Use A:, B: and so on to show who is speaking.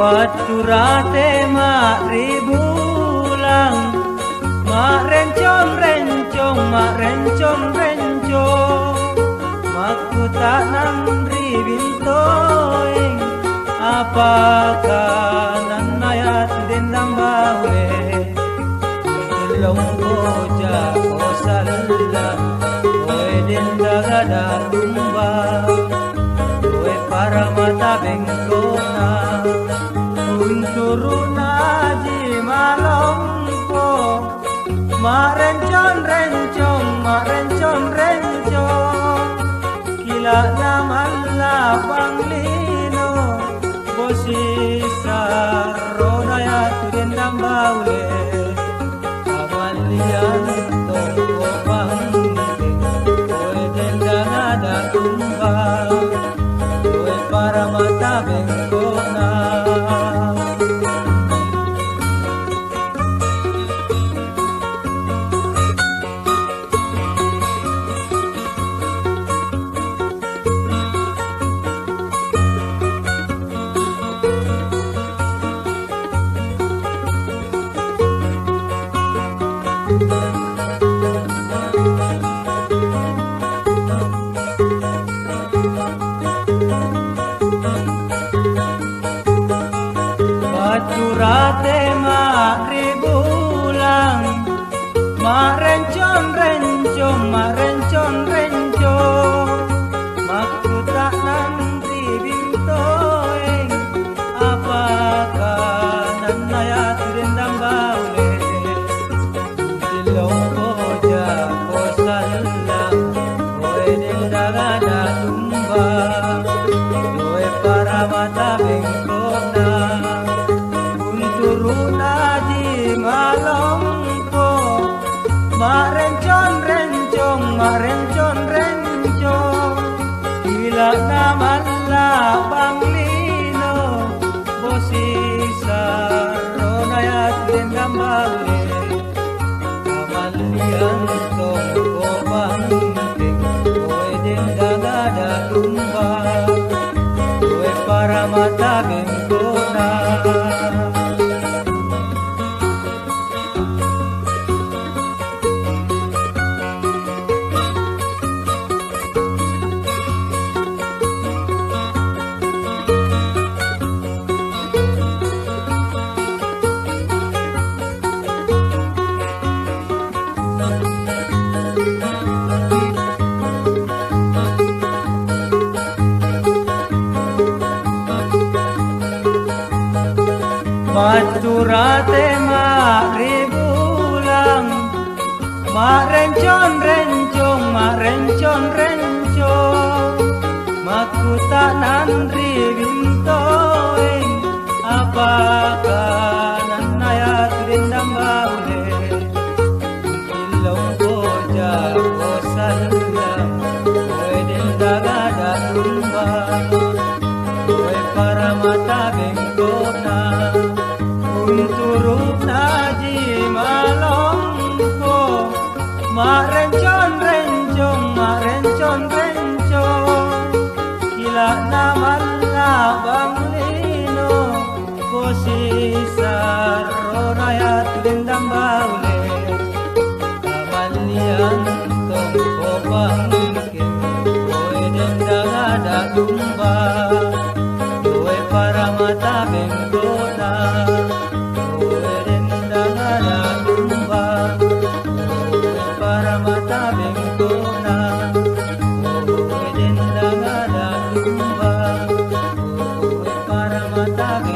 A: Baturate mak ribulang, mak rencong-rencong, mak rencong-rencong, makku tak nang ribintoing, apakah nan ayat dendam bawe, ilong koja kosalla, oe dendam ada tumba, oe para mata bengkona. Turuna ji malongko, marencon-rencong, marencon-rencong, kila namalla panglino, bosisa rodaya tudendam baule, awalian tongko pangling, oe dendang ada tumbang, oe para mata bengkona. Baturate mak ribulang, mak rencong-rencong, mak rencong-rencong, makku tak nanti bintoeng, apakah nan ayat dendam baule, ilong koja kosalla, oe dendang ada tumba, oe para mata bengkona. Turuna di malongko, marencon-rencong, marencon-rencong, kila namalla panglino, bosisa rodayat dendam baule, kamalian tongko pangling, oe dendang ada tumba, oe para mata bengkona. Baturate mak ribulang, mak rencon-rencong, mak rencon-rencong, makku tak nan ribintoing, apakah nan ayat dendam baule, ilong koja kosalla, oe dendang ada tumbang, oe para mata bengkona. Turuna ji malongko, mak rencon-rencong, mak rencon-rencong, kila namalla banglino, bosisa rodayat dendam baule, kamalian tongko pangling, oe dendang ada tumba, oe para mata bengkona. Para mata bengkona, oe dendang ada tumbang, oe para mata bengkona.